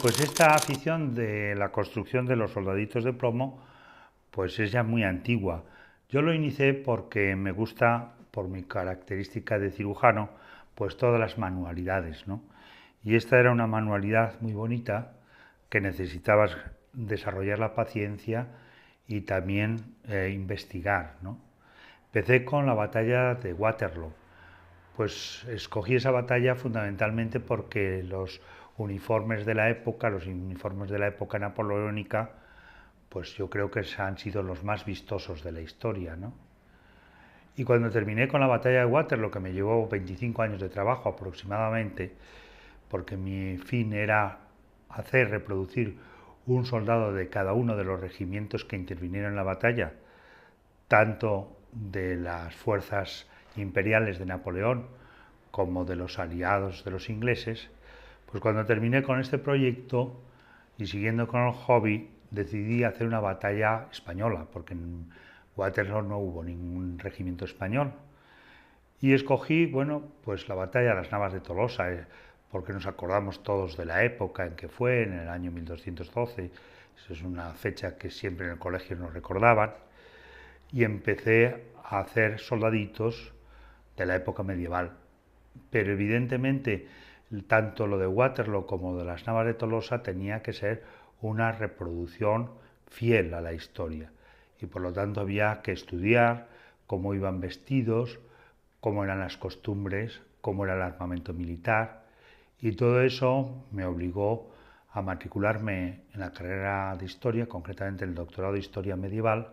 Pues esta afición de la construcción de los soldaditos de plomo, pues es ya muy antigua. Yo lo inicié porque me gusta, por mi característica de cirujano, pues todas las manualidades, ¿no? Y esta era una manualidad muy bonita que necesitabas desarrollar la paciencia y también investigar, ¿no? Empecé con la batalla de Waterloo. Pues escogí esa batalla fundamentalmente porque los uniformes de la época, los uniformes de la época napoleónica, pues yo creo que han sido los más vistosos de la historia, ¿no? Y cuando terminé con la batalla de Waterloo, que me llevó 25 años de trabajo aproximadamente, porque mi fin era hacer reproducir un soldado de cada uno de los regimientos que intervinieron en la batalla, tanto de las fuerzas imperiales de Napoleón como de los aliados de los ingleses, pues cuando terminé con este proyecto y siguiendo con el hobby, decidí hacer una batalla española, porque en Waterloo no hubo ningún regimiento español. Y escogí, bueno, pues la batalla de las Navas de Tolosa, porque nos acordamos todos de la época en que fue, en el año 1212, eso es una fecha que siempre en el colegio nos recordaban, y empecé a hacer soldaditos de la época medieval. Pero evidentemente, tanto lo de Waterloo como de las Navas de Tolosa tenía que ser una reproducción fiel a la historia. Y por lo tanto había que estudiar cómo iban vestidos, cómo eran las costumbres, cómo era el armamento militar. Y todo eso me obligó a matricularme en la carrera de Historia, concretamente en el doctorado de Historia Medieval,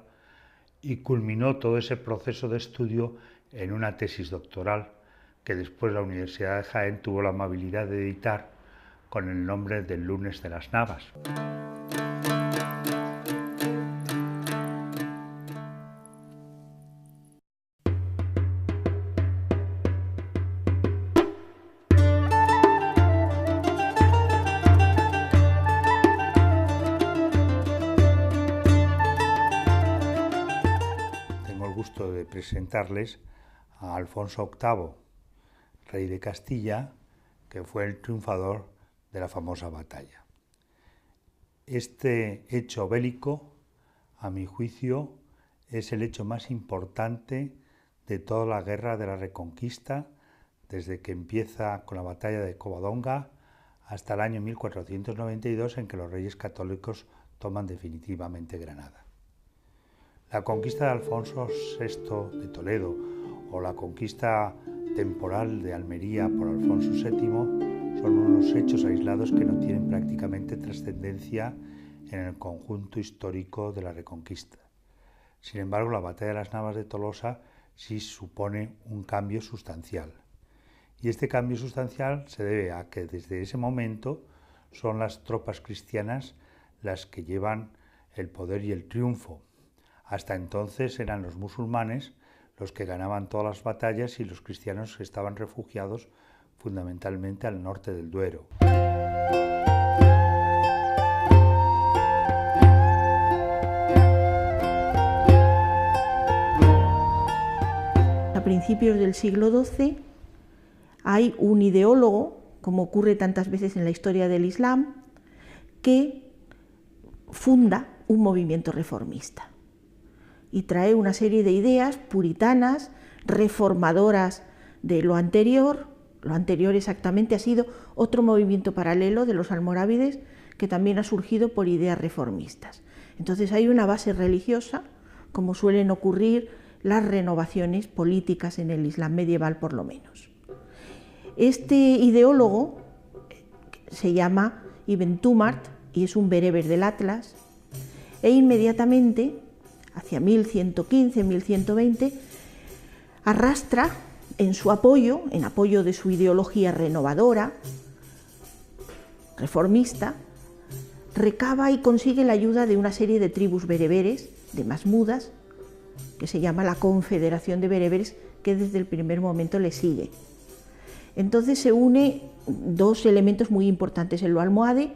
y culminó todo ese proceso de estudio en una tesis doctoral que después la Universidad de Jaén tuvo la amabilidad de editar con el nombre del Lunes de las Navas. Tengo el gusto de presentarles a Alfonso VIII, rey de Castilla, que fue el triunfador de la famosa batalla. Este hecho bélico, a mi juicio, es el hecho más importante de toda la guerra de la Reconquista, desde que empieza con la batalla de Covadonga hasta el año 1492, en que los reyes católicos toman definitivamente Granada. La conquista de Alfonso VI de Toledo o la conquista temporal de Almería por Alfonso VII son unos hechos aislados que no tienen prácticamente trascendencia en el conjunto histórico de la Reconquista. Sin embargo, la batalla de las Navas de Tolosa sí supone un cambio sustancial. Y este cambio sustancial se debe a que desde ese momento son las tropas cristianas las que llevan el poder y el triunfo. Hasta entonces eran los musulmanes los que ganaban todas las batallas y los cristianos que estaban refugiados fundamentalmente al norte del Duero. A principios del siglo XII hay un ideólogo, como ocurre tantas veces en la historia del Islam, que funda un movimiento reformista y trae una serie de ideas puritanas, reformadoras de lo anterior. Lo anterior exactamente ha sido otro movimiento paralelo de los almorávides que también ha surgido por ideas reformistas. Entonces hay una base religiosa, como suelen ocurrir las renovaciones políticas en el Islam medieval por lo menos. Este ideólogo se llama Ibn Tumart y es un bereber del Atlas, e inmediatamente, hacia 1115-1120, arrastra en su apoyo, en apoyo de su ideología renovadora, reformista, recaba y consigue la ayuda de una serie de tribus bereberes, de masmudas, que se llama la Confederación de Bereberes, que desde el primer momento le sigue. Entonces se une dos elementos muy importantes en lo almohade,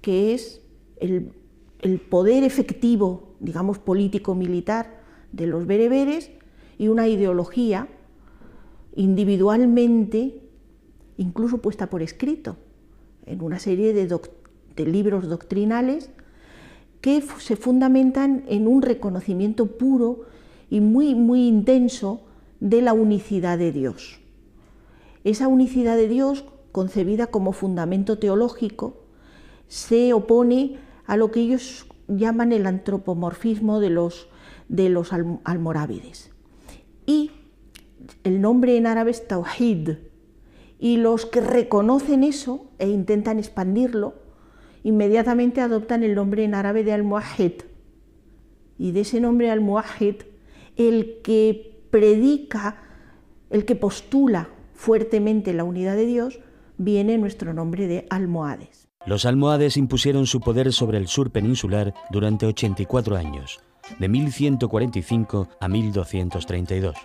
que es el poder efectivo digamos, político-militar de los bereberes y una ideología individualmente, incluso puesta por escrito, en una serie de libros doctrinales que se fundamentan en un reconocimiento puro y muy intenso de la unicidad de Dios. Esa unicidad de Dios, concebida como fundamento teológico, se opone a lo que ellos llaman el antropomorfismo de los almorávides. Y el nombre en árabe es Tawhid, y los que reconocen eso e intentan expandirlo, inmediatamente adoptan el nombre en árabe de Al-Muwahhid. Y de ese nombre Al-Muwahhid, el que predica, el que postula fuertemente la unidad de Dios, viene nuestro nombre de almohades. Los almohades impusieron su poder sobre el sur peninsular durante 84 años, de 1145 a 1232.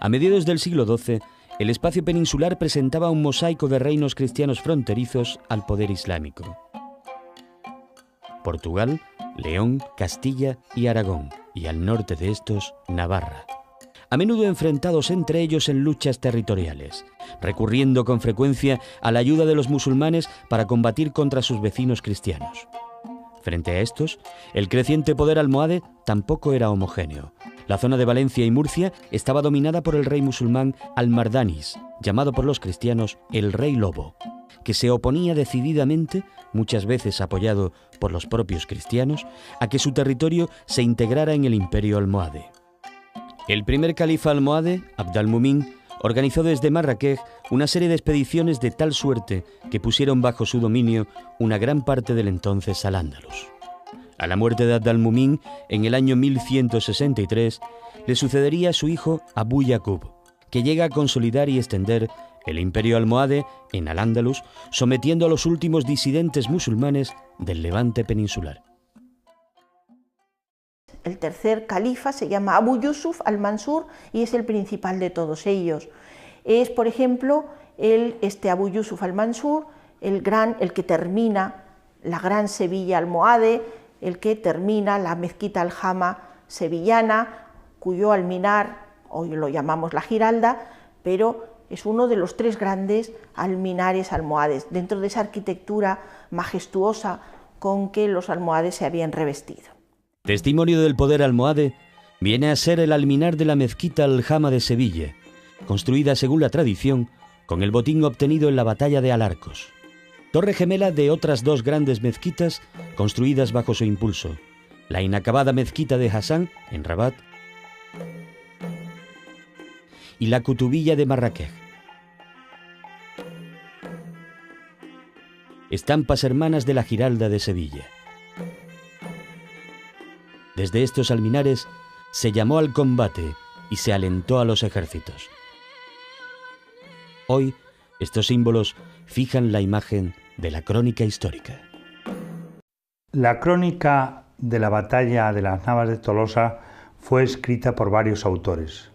A mediados del siglo XII, el espacio peninsular presentaba un mosaico de reinos cristianos fronterizos al poder islámico. Portugal, León, Castilla y Aragón, y al norte de estos, Navarra, a menudo enfrentados entre ellos en luchas territoriales, recurriendo con frecuencia a la ayuda de los musulmanes para combatir contra sus vecinos cristianos. Frente a estos, el creciente poder almohade tampoco era homogéneo. La zona de Valencia y Murcia estaba dominada por el rey musulmán Almardanis, llamado por los cristianos el Rey Lobo, que se oponía decididamente, muchas veces apoyado por los propios cristianos, a que su territorio se integrara en el imperio almohade. El primer califa almohade, Abd al-Mumin, organizó desde Marrakech una serie de expediciones de tal suerte que pusieron bajo su dominio una gran parte del entonces Al-Ándalus. A la muerte de Abd al-Mumin, en el año 1163, le sucedería a su hijo Abu Yaqub, que llega a consolidar y extender el imperio almohade en Al-Ándalus, sometiendo a los últimos disidentes musulmanes del Levante peninsular. El tercer califa se llama Abu Yusuf al-Mansur y es el principal de todos ellos. Es, por ejemplo, este Abu Yusuf al-Mansur, el que termina la gran Sevilla almohade, el que termina la mezquita al-Jama sevillana, cuyo alminar, hoy lo llamamos la Giralda, pero es uno de los tres grandes alminares almohades, dentro de esa arquitectura majestuosa con que los almohades se habían revestido. Testimonio del poder almohade viene a ser el alminar de la mezquita al-Jama de Sevilla, construida según la tradición con el botín obtenido en la batalla de Alarcos. Torre gemela de otras dos grandes mezquitas construidas bajo su impulso, la inacabada mezquita de Hassan, en Rabat, y la Kutubilla de Marrakech. Estampas hermanas de la Giralda de Sevilla. Desde estos alminares se llamó al combate y se alentó a los ejércitos. Hoy, estos símbolos fijan la imagen de la crónica histórica. La crónica de la batalla de las Navas de Tolosa fue escrita por varios autores,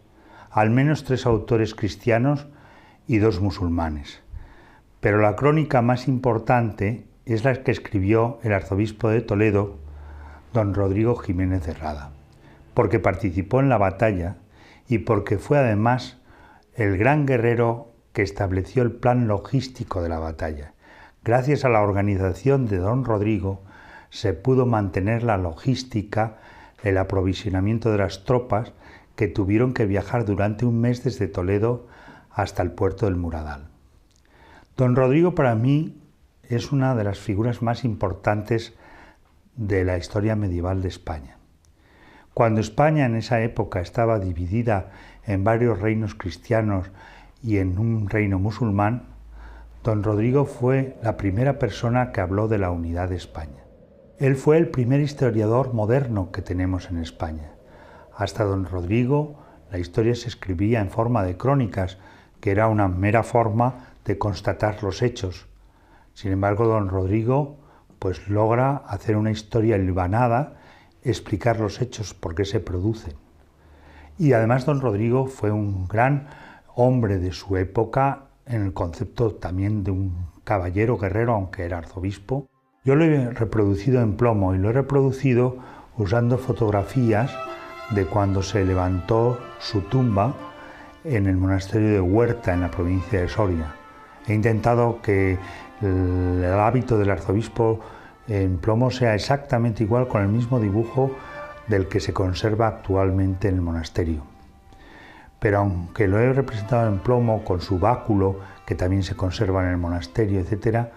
al menos 3 autores cristianos y 2 musulmanes. Pero la crónica más importante es la que escribió el arzobispo de Toledo, don Rodrigo Jiménez de Rada, porque participó en la batalla y porque fue además el gran guerrero que estableció el plan logístico de la batalla. Gracias a la organización de don Rodrigo se pudo mantener la logística, el aprovisionamiento de las tropas que tuvieron que viajar durante un mes desde Toledo hasta el puerto del Muradal. Don Rodrigo para mí es una de las figuras más importantes de la historia medieval de España. Cuando España en esa época estaba dividida en varios reinos cristianos y en un reino musulmán, don Rodrigo fue la primera persona que habló de la unidad de España. Él fue el primer historiador moderno que tenemos en España. Hasta don Rodrigo la historia se escribía en forma de crónicas, que era una mera forma de constatar los hechos. Sin embargo, don Rodrigo pues logra hacer una historia hilvanada, explicar los hechos, por qué se producen. Y además don Rodrigo fue un gran hombre de su época en el concepto también de un caballero guerrero, aunque era arzobispo. Yo lo he reproducido en plomo y lo he reproducido usando fotografías de cuando se levantó su tumba en el monasterio de Huerta, en la provincia de Soria. He intentado que el hábito del arzobispo en plomo sea exactamente igual, con el mismo dibujo del que se conserva actualmente en el monasterio. Pero aunque lo he representado en plomo con su báculo, que también se conserva en el monasterio, etc.,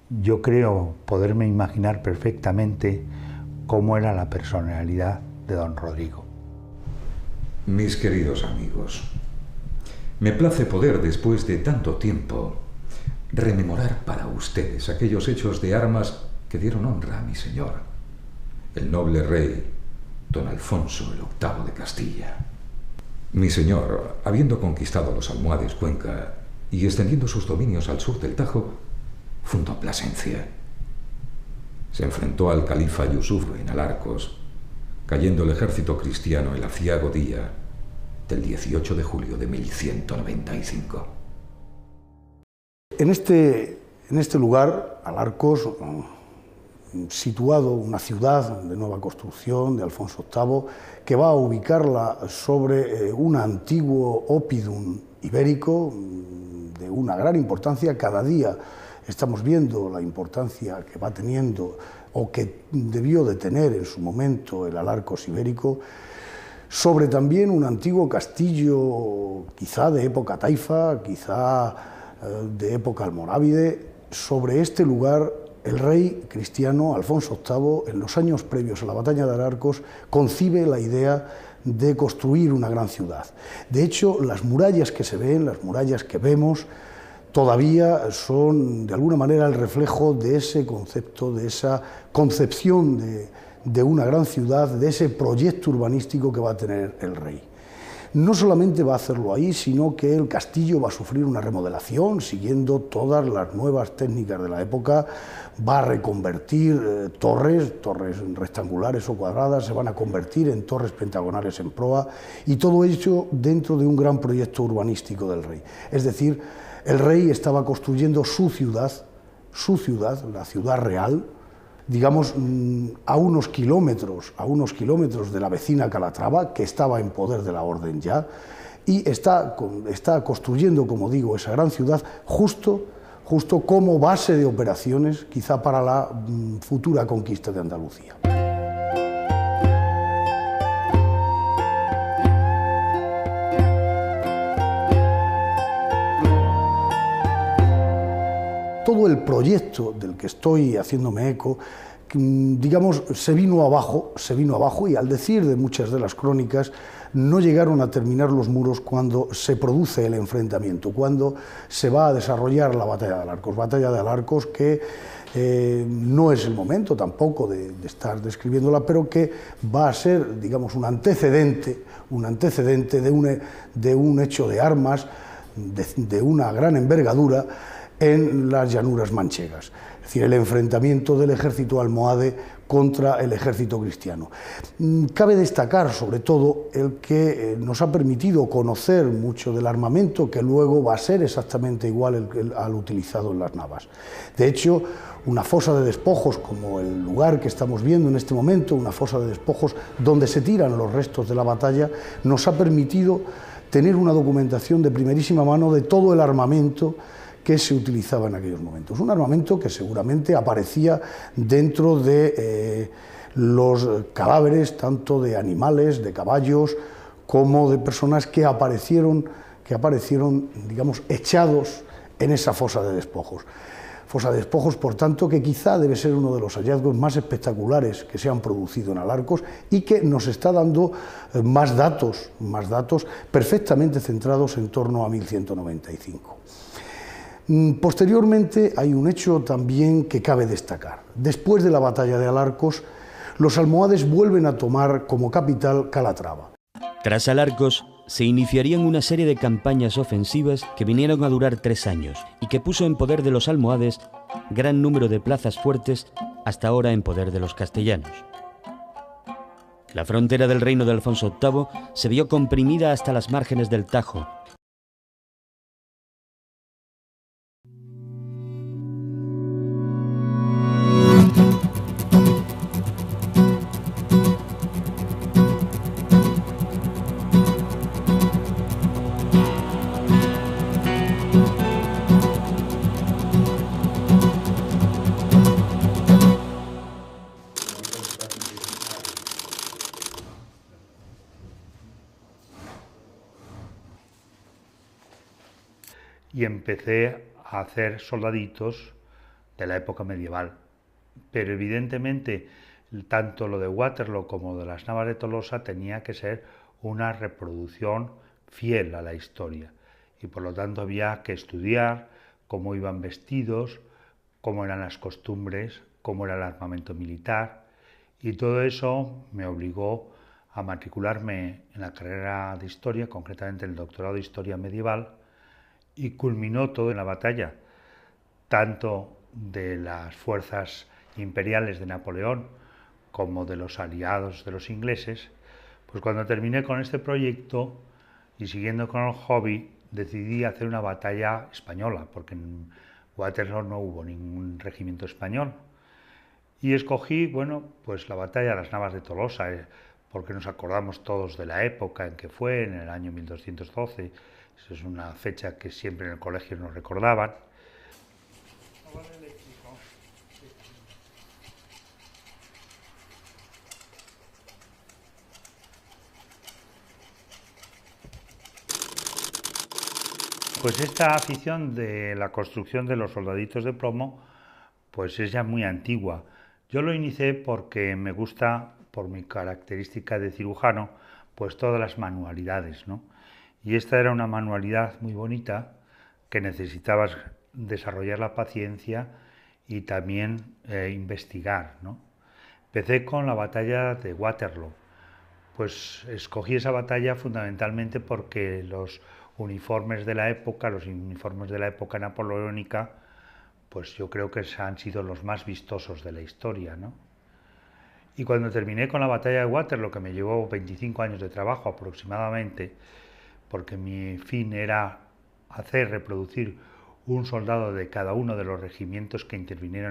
yo creo poderme imaginar perfectamente cómo era la personalidad de don Rodrigo. Mis queridos amigos, me place poder, después de tanto tiempo, rememorar para ustedes aquellos hechos de armas que dieron honra a mi señor, el noble rey don Alfonso el VIII de Castilla. Mi señor, habiendo conquistado los almohades Cuenca y extendiendo sus dominios al sur del Tajo, fundó Plasencia. Se enfrentó al califa Yusuf en Alarcos, cayendo el ejército cristiano el aciago día del 18 de julio de 1195. En este lugar, Alarcos, situado una ciudad de nueva construcción de Alfonso VIII, que va a ubicarla sobre un antiguo oppidum ibérico de una gran importancia. Cada día estamos viendo la importancia que va teniendo o que debió de tener en su momento el Alarcos ibérico, sobre también un antiguo castillo, quizá de época taifa, quizá de época almorávide. Sobre este lugar, el rey cristiano Alfonso VIII, en los años previos a la batalla de Alarcos, concibe la idea de construir una gran ciudad. De hecho, las murallas que se ven, las murallas que vemos, todavía son de alguna manera el reflejo de ese concepto, de esa concepción de una gran ciudad, de ese proyecto urbanístico que va a tener el rey. No solamente va a hacerlo ahí, sino que el castillo va a sufrir una remodelación, siguiendo todas las nuevas técnicas de la época. Va a reconvertir torres rectangulares o cuadradas, se van a convertir en torres pentagonales en proa, y todo ello dentro de un gran proyecto urbanístico del rey. Es decir, el rey estaba construyendo su ciudad, la ciudad real, digamos, a unos kilómetros de la vecina Calatrava, que estaba en poder de la orden ya, y está construyendo, como digo, esa gran ciudad justo como base de operaciones, quizá para la futura conquista de Andalucía. Todo el proyecto del que estoy haciéndome eco, digamos, se vino abajo, y al decir de muchas de las crónicas, no llegaron a terminar los muros cuando se produce el enfrentamiento, cuando se va a desarrollar la batalla de Alarcos, que no es el momento tampoco de estar describiéndola, pero que va a ser, digamos, un antecedente de un hecho de armas de una gran envergadura en las llanuras manchegas, es decir, el enfrentamiento del ejército almohade contra el ejército cristiano. Cabe destacar sobre todo el que nos ha permitido conocer mucho del armamento, que luego va a ser exactamente igual al utilizado en las navas. De hecho, una fosa de despojos, como el lugar que estamos viendo en este momento, una fosa de despojos donde se tiran los restos de la batalla, nos ha permitido tener una documentación de primerísima mano de todo el armamento que se utilizaba en aquellos momentos. Un armamento que seguramente aparecía dentro de los cadáveres, tanto de animales, de caballos, como de personas que aparecieron, digamos, echados en esa fosa de despojos. Fosa de despojos, por tanto, que quizá debe ser uno de los hallazgos más espectaculares que se han producido en Alarcos y que nos está dando más datos perfectamente centrados en torno a 1195. Posteriormente hay un hecho también que cabe destacar. Después de la batalla de Alarcos, los almohades vuelven a tomar como capital Calatrava. Tras Alarcos, se iniciarían una serie de campañas ofensivas que vinieron a durar 3 años y que puso en poder de los almohades gran número de plazas fuertes, hasta ahora en poder de los castellanos. La frontera del reino de Alfonso VIII se vio comprimida hasta las márgenes del Tajo. y empecé a hacer soldaditos de la época medieval. Pero evidentemente tanto lo de Waterloo como de las Navas de Tolosa tenía que ser una reproducción fiel a la historia y por lo tanto había que estudiar cómo iban vestidos, cómo eran las costumbres, cómo era el armamento militar, y todo eso me obligó a matricularme en la carrera de Historia, concretamente en el doctorado de Historia Medieval, y culminó todo en la batalla, tanto de las fuerzas imperiales de Napoleón como de los aliados de los ingleses. Pues cuando terminé con este proyecto y siguiendo con el hobby, decidí hacer una batalla española, porque en Waterloo no hubo ningún regimiento español. Y escogí, bueno, pues la batalla de las Navas de Tolosa, porque nos acordamos todos de la época en que fue, en el año 1212. Esa es una fecha que siempre en el colegio nos recordaban. Pues esta afición de la construcción de los soldaditos de plomo, pues es ya muy antigua. Yo lo inicié porque me gusta, por mi característica de cirujano, pues todas las manualidades, ¿no? Y esta era una manualidad muy bonita que necesitabas desarrollar la paciencia y también investigar, ¿no? Empecé con la batalla de Waterloo. Pues escogí esa batalla fundamentalmente porque los uniformes de la época, los uniformes de la época napoleónica, pues yo creo que han sido los más vistosos de la historia, ¿no? Y cuando terminé con la batalla de Waterloo, que me llevó 25 años de trabajo aproximadamente, porque mi fin era reproducir un soldado de cada uno de los regimientos que intervinieron